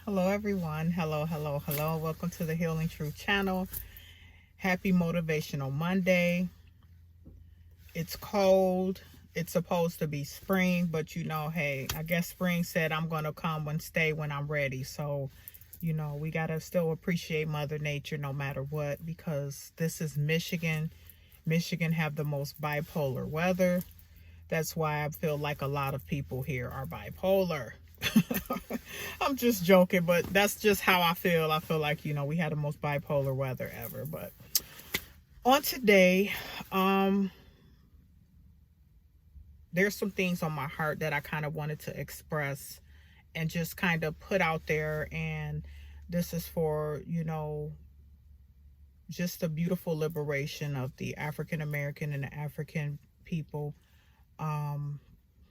Hello, everyone. Hello, hello, hello. Welcome to the Healing Truth channel. Happy Motivational Monday. It's cold. It's supposed to be spring, but hey, I guess spring said I'm going to come and stay when I'm ready. So, we got to still appreciate Mother Nature no matter what, because this is Michigan. Michigan have the most bipolar weather. That's why I feel like a lot of people here are bipolar. I'm just joking, but that's just how I feel. I feel like, we had the most bipolar weather ever. But on today, there's some things on my heart that I kind of wanted to express and just kind of put out there. And this is for, just the beautiful liberation of the African American and the African people. Um,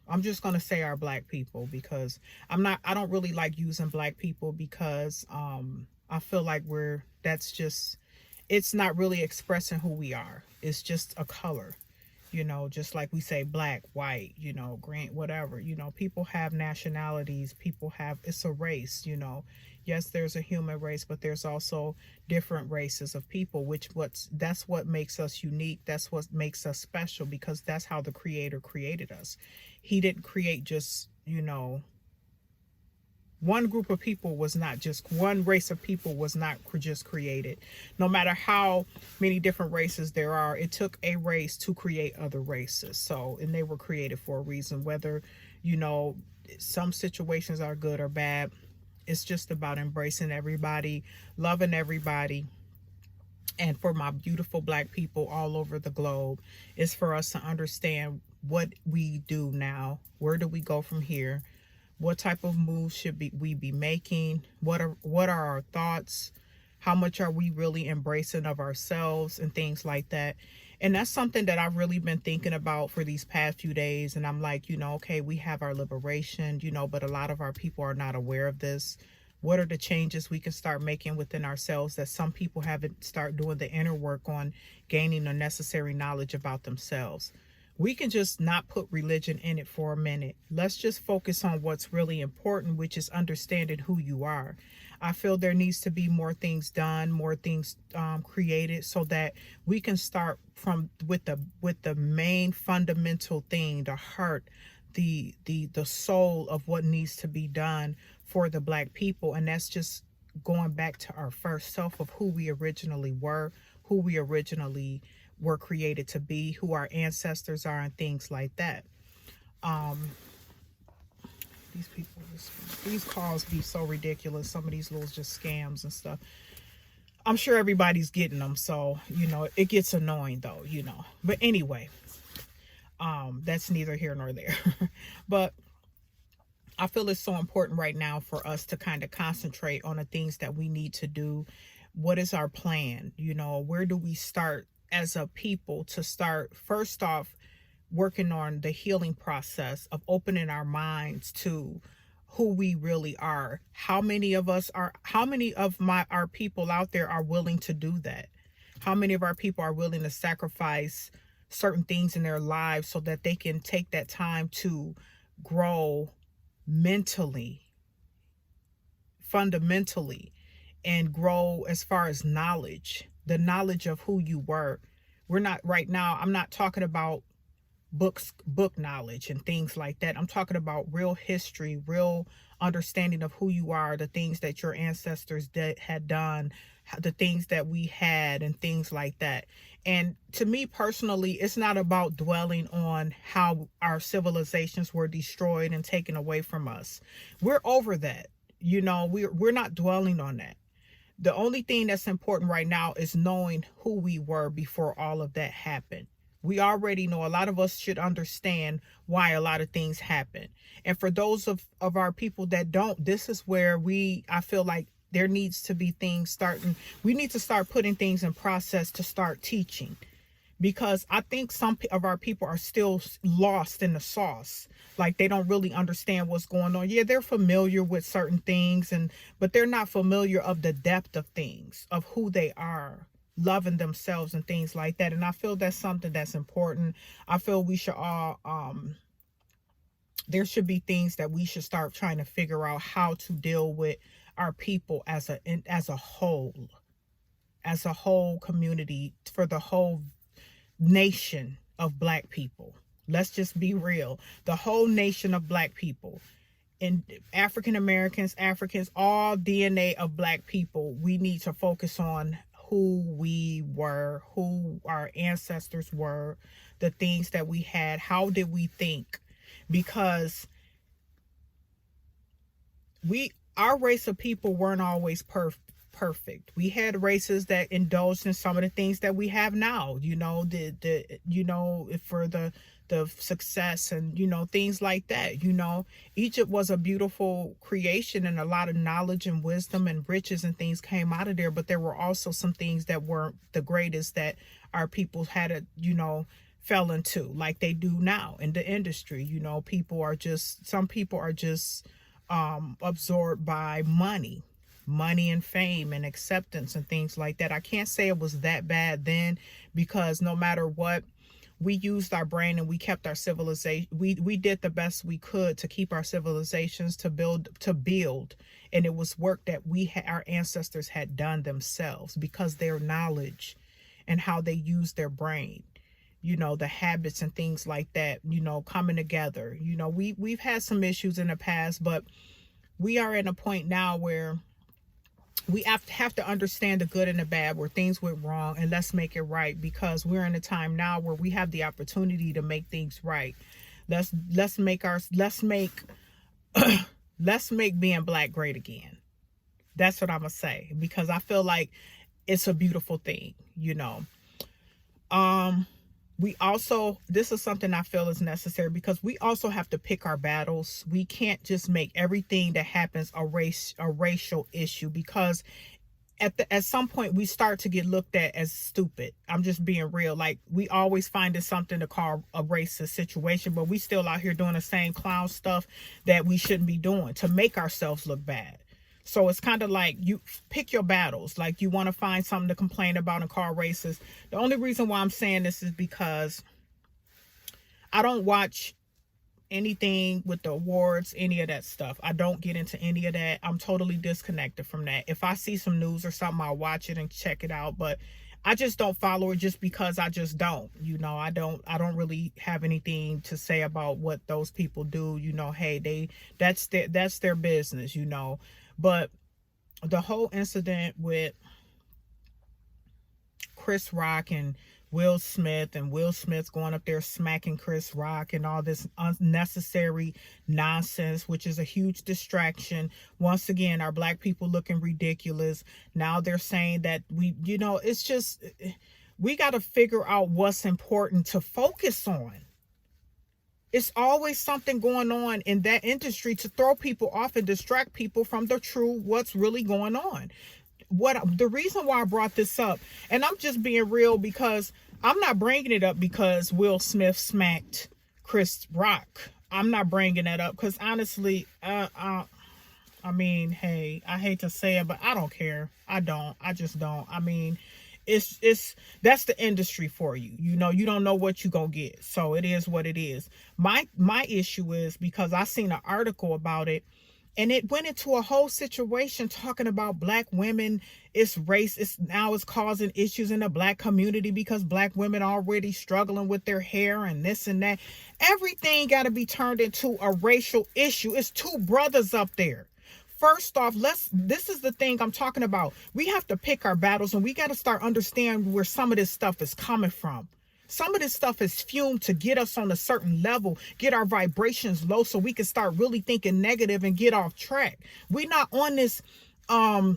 I'm just going to say our black people, because I don't really like using black people, because I feel like it's not really expressing who we are. It's just a color, just like we say black, white, green, whatever. People have nationalities, it's a race. Yes, there's a human race, but there's also different races of people, that's what makes us unique. That's what makes us special, because that's how the creator created us. He didn't create just, one group of people. Was not just one race of people, was not just created. No matter how many different races there are, it took a race to create other races. So, and they were created for a reason. Whether, you know some situations are good or bad, it's just about embracing everybody, loving everybody. And for my beautiful black people all over the globe, is for us to understand what we do now. Where do we go from here? What type of moves we be making? What are our thoughts? How much are we really embracing of ourselves and things like that? And that's something that I've really been thinking about for these past few days. And I'm like, okay, we have our liberation, but a lot of our people are not aware of this. What are the changes we can start making within ourselves, that some people haven't start doing the inner work on gaining the necessary knowledge about themselves? We can just not put religion in it for a minute. Let's just focus on what's really important, which is understanding who you are. I feel there needs to be more things done, more things created, so that we can start from with the main fundamental thing, the heart, the soul of what needs to be done for the black people. And that's just going back to our first self of who we originally were created to be, who our ancestors are, and things like that. um these people, these calls be so ridiculous. Some of these little just scams and stuff. I'm sure everybody's getting them, so it gets annoying though. But anyway, that's neither here nor there. But I feel it's so important right now for us to kind of concentrate on the things that we need to do. What is our plan? Where do we start as a people to start first off working on the healing process of opening our minds to who we really are? How many of our people out there are willing to do that? How many of our people are willing to sacrifice certain things in their lives so that they can take that time to grow mentally, fundamentally, and grow as far as knowledge, the knowledge of who you were? We're not right now, I'm not talking about book knowledge and things like that. I'm talking about real history, real understanding of who you are, the things that your ancestors had done, the things that we had, and things like that. And to me personally, it's not about dwelling on how our civilizations were destroyed and taken away from us. We're over that. We're not dwelling on that. The only thing that's important right now is knowing who we were before all of that happened. We already know. A lot of us should understand why a lot of things happen. And for those of our people that don't, this is where I feel like there needs to be things starting. We need to start putting things in process to start teaching, because I think some of our people are still lost in the sauce. Like, they don't really understand what's going on. Yeah, they're familiar with certain things, but they're not familiar of the depth of things, of who they are, loving themselves and things like that. And I feel that's something that's important. I feel we should all there should be things that we should start trying to figure out how to deal with our people as a whole community, for the whole nation of black people. Let's just be real. The whole nation of black people, and African Americans, Africans, all DNA of black people, we need to focus on who we were, who our ancestors were, the things that we had, how did we think? Because our race of people weren't always perfect. We had races that indulged in some of the things that we have now, for the success and things like that. Egypt was a beautiful creation, and a lot of knowledge and wisdom and riches and things came out of there, but there were also some things that weren't the greatest that our people had to fell into, like they do now in the industry. Some people are just absorbed by money and fame and acceptance and things like that. I can't say it was that bad then, because no matter what, we used our brain and we kept our civilization. We did the best we could to keep our civilizations, to build, and it was work that our ancestors had done themselves, because their knowledge and how they used their brain, the habits and things like that, coming together. We've had some issues in the past, but we are at a point now where we have to understand the good and the bad, where things went wrong, and let's make it right, because we're in a time now where we have the opportunity to make things right. Let's make being black great again. That's what I'm gonna say, because I feel like it's a beautiful thing. We also, this is something I feel is necessary, because we also have to pick our battles. We can't just make everything that happens a racial issue, because at some point we start to get looked at as stupid. I'm just being real. Like, we always find it something to call a racist situation, but we still out here doing the same clown stuff that we shouldn't be doing to make ourselves look bad. So it's kind of like, you pick your battles. Like, you want to find something to complain about and call racist. The only reason why I'm saying this is because I don't watch anything with the awards, any of that stuff. I don't get into any of that. I'm totally disconnected from that. If I see some news or something, I'll watch it and check it out. But I just don't follow it, just because I just don't. I don't really have anything to say about what those people do. Hey, that's their business, But the whole incident with Chris Rock and Will Smith going up there smacking Chris Rock and all this unnecessary nonsense, which is a huge distraction. Once again, our black people looking ridiculous. Now they're saying that it's just, we got to figure out what's important to focus on. It's always something going on in that industry to throw people off and distract people from what's really going on. The reason why I brought this up, and I'm just being real, because I'm not bringing it up because Will Smith smacked Chris Rock. I'm not bringing that up because honestly, I mean, hey, I hate to say it, but I don't care. I just don't. I mean, that's the industry for you. You don't know what you're gonna get, so it is what it is. My issue is because I seen an article about it, and it went into a whole situation talking about black women. It's race. It's causing issues in the black community because black women are already struggling with their hair and this and that. Everything got to be turned into a racial issue. It's two brothers up there. First off, this is the thing I'm talking about. We have to pick our battles, and we got to start understanding where some of this stuff is coming from. Some of this stuff is fumed to get us on a certain level, get our vibrations low so we can start really thinking negative and get off track. We're not on this, I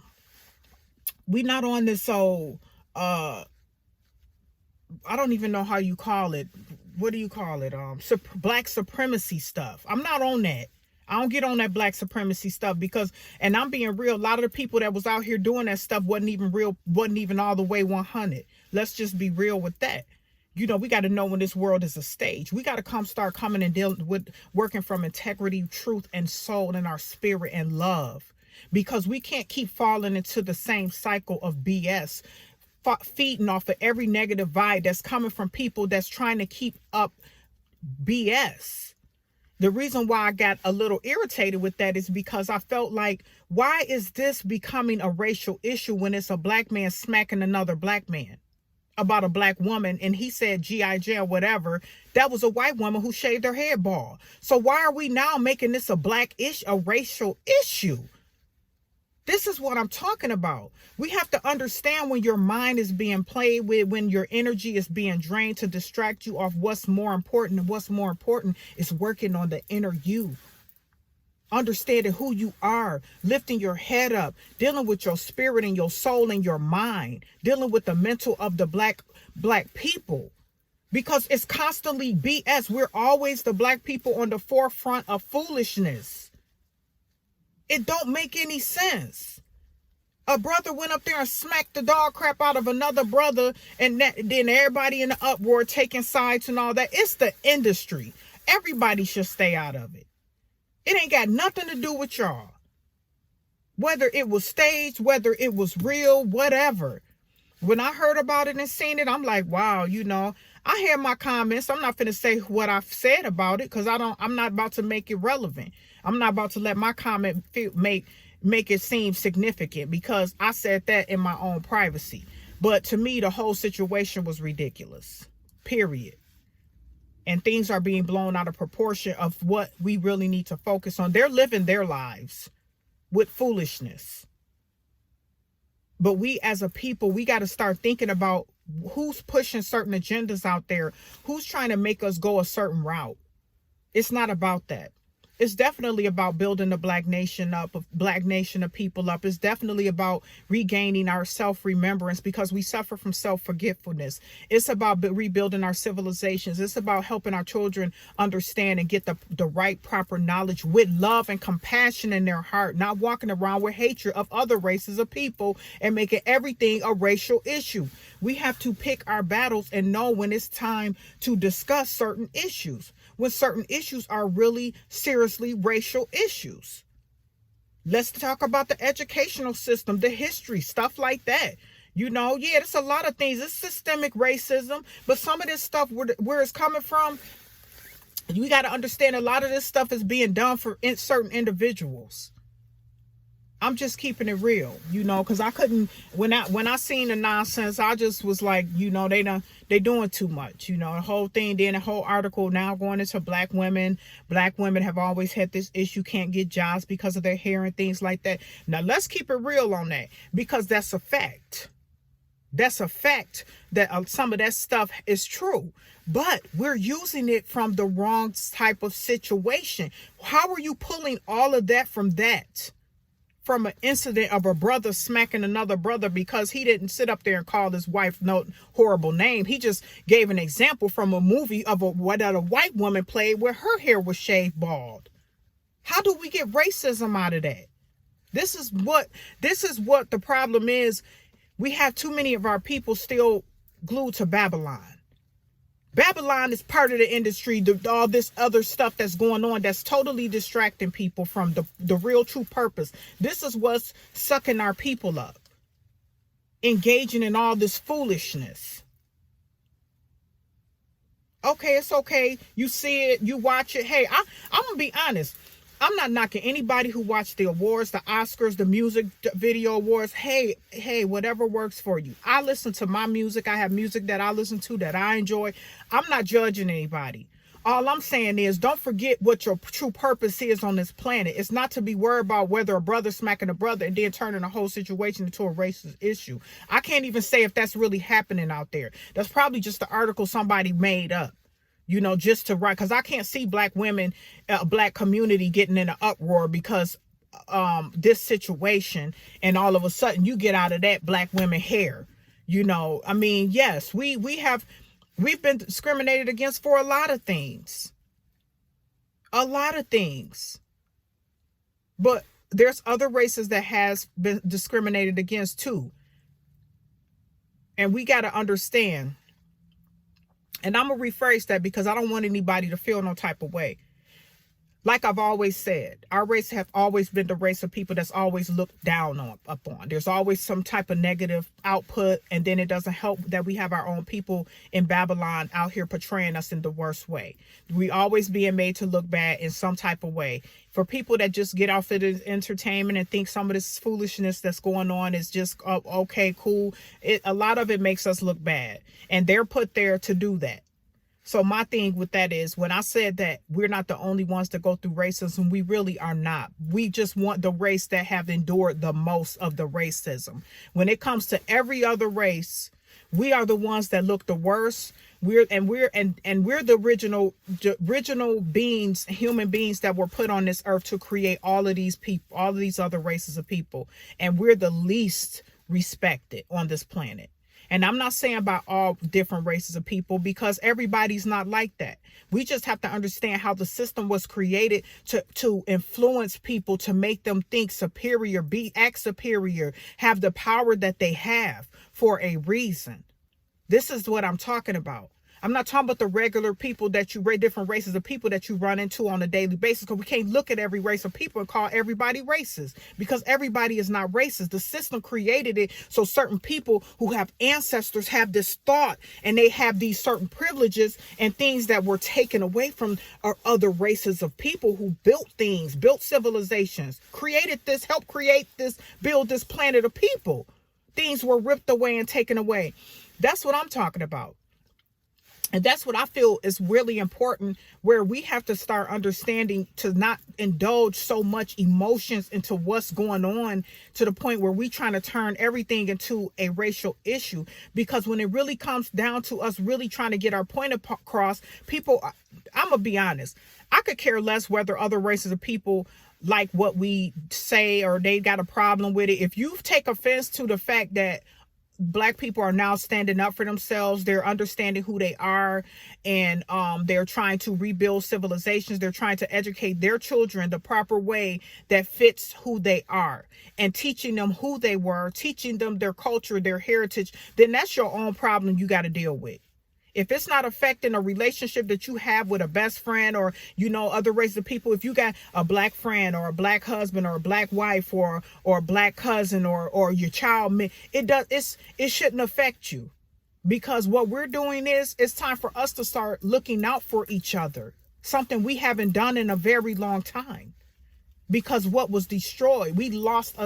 don't even know how you call it. What do you call it? Black supremacy stuff. I'm not on that. I don't get on that black supremacy stuff because, and I'm being real, a lot of the people that was out here doing that stuff wasn't even all the way 100. Let's just be real with that. We got to know when this world is a stage. We got to start coming and dealing with working from integrity, truth, and soul in our spirit and love, because we can't keep falling into the same cycle of BS, feeding off of every negative vibe that's coming from people that's trying to keep up BS. The reason why I got a little irritated with that is because I felt like, why is this becoming a racial issue when it's a black man smacking another black man about a black woman? And he said G.I. Jane or whatever. That was a white woman who shaved her head bald. So why are we now making this a racial issue? This is what I'm talking about. We have to understand when your mind is being played with, when your energy is being drained to distract you off what's more important. And what's more important is working on the inner you. Understanding who you are, lifting your head up, dealing with your spirit and your soul and your mind, dealing with the mental of the black people. Because it's constantly BS. We're always the black people on the forefront of foolishness. It don't make any sense. A brother went up there and smacked the dog crap out of another brother, and then everybody in the uproar taking sides and all that. It's the industry. Everybody should stay out of it. It ain't got nothing to do with y'all. Whether it was staged, whether it was real, whatever. When I heard about it and seen it, I'm like, wow, I hear my comments. I'm not finna say what I've said about it because I'm not about to make it relevant. I'm not about to let my comment make it seem significant because I said that in my own privacy. But to me, the whole situation was ridiculous, period. And things are being blown out of proportion of what we really need to focus on. They're living their lives with foolishness. But we as a people, we got to start thinking about who's pushing certain agendas out there, who's trying to make us go a certain route. It's not about that. It's definitely about building the black nation up, a black nation of people up. It's definitely about regaining our self-remembrance because we suffer from self-forgetfulness. It's about rebuilding our civilizations. It's about helping our children understand and get the right, proper knowledge with love and compassion in their heart, not walking around with hatred of other races of people and making everything a racial issue. We have to pick our battles and know when it's time to discuss certain issues, when certain issues are really seriously racial issues. Let's talk about the educational system, the history, stuff like that. There's a lot of things. It's systemic racism, but some of this stuff where it's coming from, you got to understand a lot of this stuff is being done for certain individuals. I'm just keeping it real, because I couldn't, when I seen the nonsense, I just was like, they doing too much, the whole thing. Then the whole article now going into black women. Black women have always had this issue, can't get jobs because of their hair and things like that. Now let's keep it real on that, because that's a fact. That's a fact that some of that stuff is true, but we're using it from the wrong type of situation. How are you pulling all of that from that? From an incident of a brother smacking another brother because he didn't sit up there and call his wife no horrible name. He just gave an example from a movie of what a white woman played where her hair was shaved bald. How do we get racism out of that? This is what the problem is. We have too many of our people still glued to Babylon. Babylon is part of the industry, all this other stuff that's going on that's totally distracting people from the real true purpose. This is what's sucking our people up, engaging in all this foolishness. Okay, it's okay. You see it, you watch it. Hey, I'm going to be honest. I'm not knocking anybody who watched the awards, the Oscars, the music video awards. Hey, whatever works for you. I listen to my music. I have music that I listen to that I enjoy. I'm not judging anybody. All I'm saying is don't forget what your true purpose is on this planet. It's not to be worried about whether a brother smacking a brother and then turning the whole situation into a racist issue. I can't even say if that's really happening out there. That's probably just the article somebody made up. Just to write, because I can't see black women, black community getting in an uproar because this situation, and all of a sudden you get out of that black women hair. Yes, we've been discriminated against for a lot of things. But there's other races that has been discriminated against too. And we got to understand. And I'm going to rephrase that because I don't want anybody to feel no type of way. Like I've always said, our race have always been the race of people that's always looked down on, upon. There's always some type of negative output, and then it doesn't help that we have our own people in Babylon out here portraying us in the worst way. We always being made to look bad in some type of way. For people that just get off of the entertainment and think some of this foolishness that's going on is just okay, cool. A lot of it makes us look bad, and they're put there to do that. So my thing with that is, when I said that we're not the only ones that go through racism, we really are not. We just want the race that have endured the most of the racism. When it comes to every other race, we are the ones that look the worst. We're the original beings, human beings that were put on this earth to create all of these people, all of these other races of people. And we're the least respected on this planet. And I'm not saying about all different races of people, because everybody's not like that. We just have to understand how the system was created to influence people, to make them think superior, act superior, have the power that they have for a reason. This is what I'm talking about. I'm not talking about the regular people that you rate, different races of people that you run into on a daily basis, because we can't look at every race of people and call everybody racist, because everybody is not racist. The system created it so certain people who have ancestors have this thought, and they have these certain privileges and things that were taken away from other races of people who built things, built civilizations, created this, helped create this, build this planet of people. Things were ripped away and taken away. That's what I'm talking about. And that's what I feel is really important, where we have to start understanding to not indulge so much emotions into what's going on, to the point where we trying to turn everything into a racial issue. Because when it really comes down to us really trying to get our point across, people, I'm going to be honest, I could care less whether other races of people like what we say or they got a problem with it. If you take offense to the fact that Black people are now standing up for themselves, they're understanding who they are, and they're trying to rebuild civilizations, they're trying to educate their children the proper way that fits who they are, and teaching them who they were, teaching them their culture, their heritage, then that's your own problem you got to deal with. If it's not affecting a relationship that you have with a best friend, or, you know, other races of people, if you got a Black friend or a Black husband or a Black wife or a Black cousin or your child, it shouldn't affect you. Because what we're doing is, it's time for us to start looking out for each other. Something we haven't done in a very long time. Because what was destroyed, we lost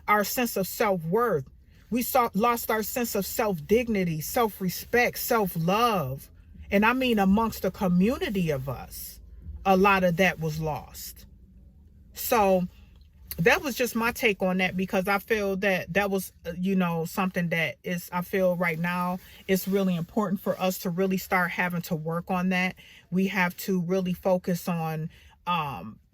our sense of self-worth. We lost our sense of self-dignity, self-respect, self-love. And I mean, amongst the community of us, a lot of that was lost. So that was just my take on that, because I feel that was, you know, something that is, I feel right now, it's really important for us to really start having to work on that. We have to really focus on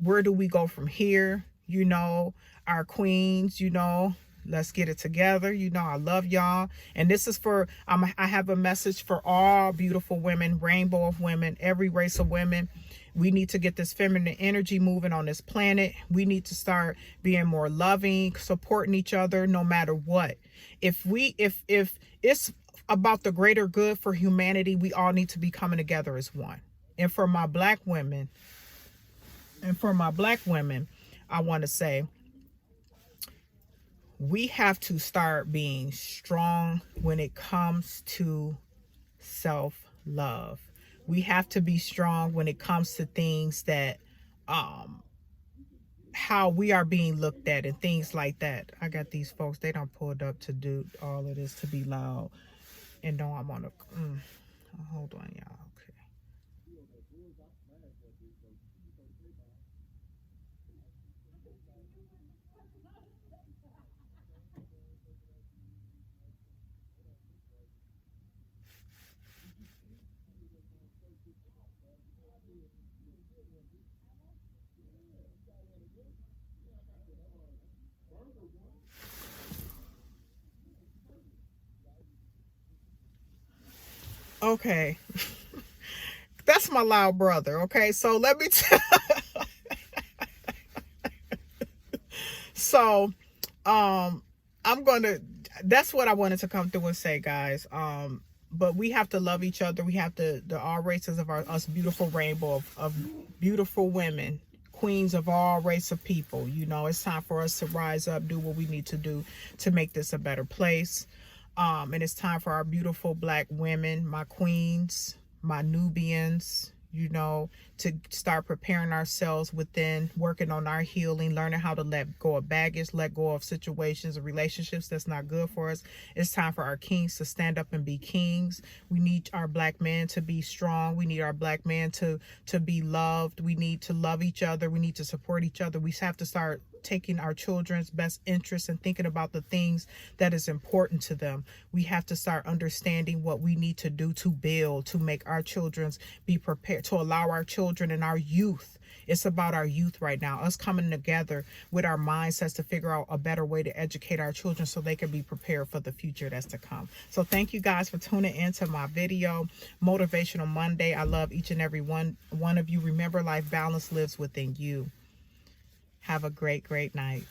where do we go from here? You know, our queens, you know, let's get it together. You know, I love y'all. And this is for, I have a message for all beautiful women, rainbow of women, every race of women. We need to get this feminine energy moving on this planet. We need to start being more loving, supporting each other no matter what. If it's about the greater good for humanity, we all need to be coming together as one. And for my Black women, I want to say, we have to start being strong when it comes to self-love. We have to be strong when it comes to things that, how we are being looked at and things like that. I got these folks, they done pulled up to do all of this to be loud. And no, I'm on a, hold on, y'all. Okay. Okay. That's my loud brother. Okay. So let me tell so that's what I wanted to come through and say, guys. But we have to love each other. We have to, all races of us beautiful rainbow of beautiful women, queens of all race of people. You know, it's time for us to rise up, do what we need to do to make this a better place. And it's time for our beautiful Black women, my queens, my Nubians, you know, to start preparing ourselves within, working on our healing, learning how to let go of baggage, let go of situations and relationships that's not good for us. It's time for our kings to stand up and be kings. We need our Black men to be strong. We need our Black men to be loved. We need to love each other. We need to support each other. We have to start taking our children's best interests and thinking about the things that is important to them. We have to start understanding what we need to do to build, to make our children's be prepared, to allow our children and our youth. It's about our youth right now, us coming together with our mindsets to figure out a better way to educate our children so they can be prepared for the future that's to come. So thank you guys for tuning into my video, Motivational Monday. I love each and every one of you. Remember, life balance lives within you. Have a great, great night.